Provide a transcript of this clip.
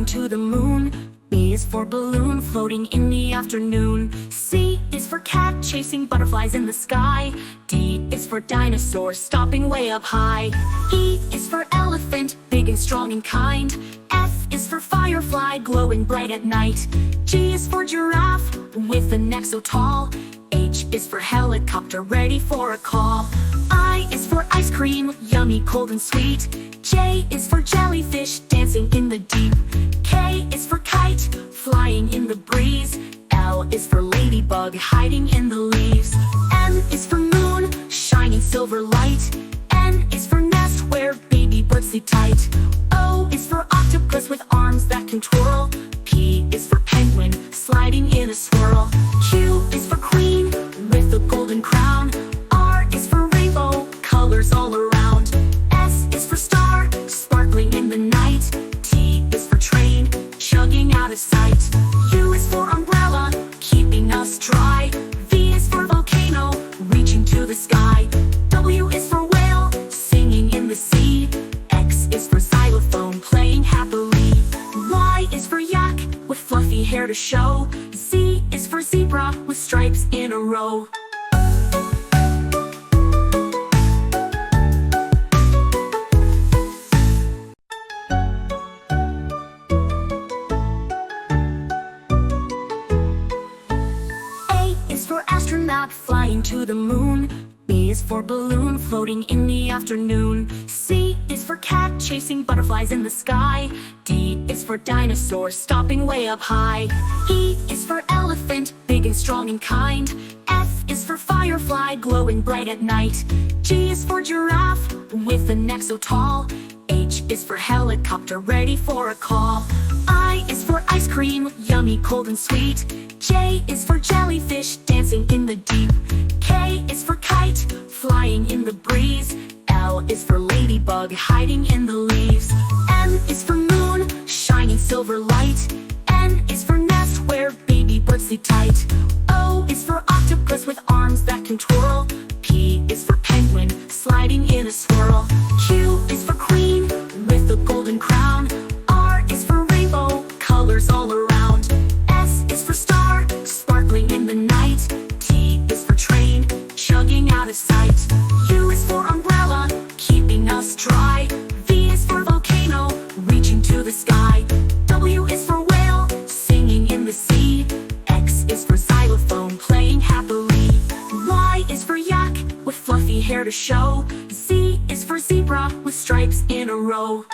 flying to the moon. B is for balloon, floating in the afternoon. C is for cat, chasing butterflies in the sky. D is for dinosaur, stopping way up high. E is for elephant, big and strong and kind. F is for firefly, glowing bright at night. G is for giraffe, with a neck so tall. H is for helicopter, ready for a call. I is for ice cream, yummy, cold and sweet. J is for jellyfish, dancing in the deep. K is for kite, flying in the breeze. L is for ladybug, hiding in the leaves. M is for moon, shining silver light. N is for nest, where baby birds sleep tight. O is for octopus, with arms that can twirl. P is for penguin, sliding in a swirl. Q is for queen, with a golden crown. R is for rainbow, colors all around. S is for star, sparkling in the night. T is for train, chugging out of sight. U is for umbrella, keeping us dry. V is for volcano, reaching to the sky. W is for whale, singing in the sea. X is for xylophone, playing happily. Y is for yak, with fluffy hair to show. Z is for zebra, with stripes in a row. A is for astronaut, flying to the moon. B is for balloon, floating in the afternoon. C is for cat, chasing butterflies in the sky. D is for dinosaur, stopping way up high. E is for elephant, big and strong and kind. F is for firefly, glowing bright at night. G is for giraffe, with a neck so tall. H is for helicopter, ready for a call. I is for ice cream, yummy, cold and sweet. J is for jellyfish, dancing in the deep. K is for kite, flying in the breeze. L is for ladybug, hiding in the leaves. M is for moon, shining silver light. N is for nest, where baby birds sleep tight. O is for octopus, with arms that can twirl. P is for penguin, sliding in a swirl. Q is for queen, with a golden crown. R is for rainbow, colors all around. S is for star, sparkling in the night. T is for train, chugging out of sight. U is for umbrella, keeping us dry. V is for volcano, reaching to the sky. W is for whale, singing in the sea. X is for xylophone, playing happily. Y is for yak, with fluffy hair to show. Z is for zebra, with stripes in a row.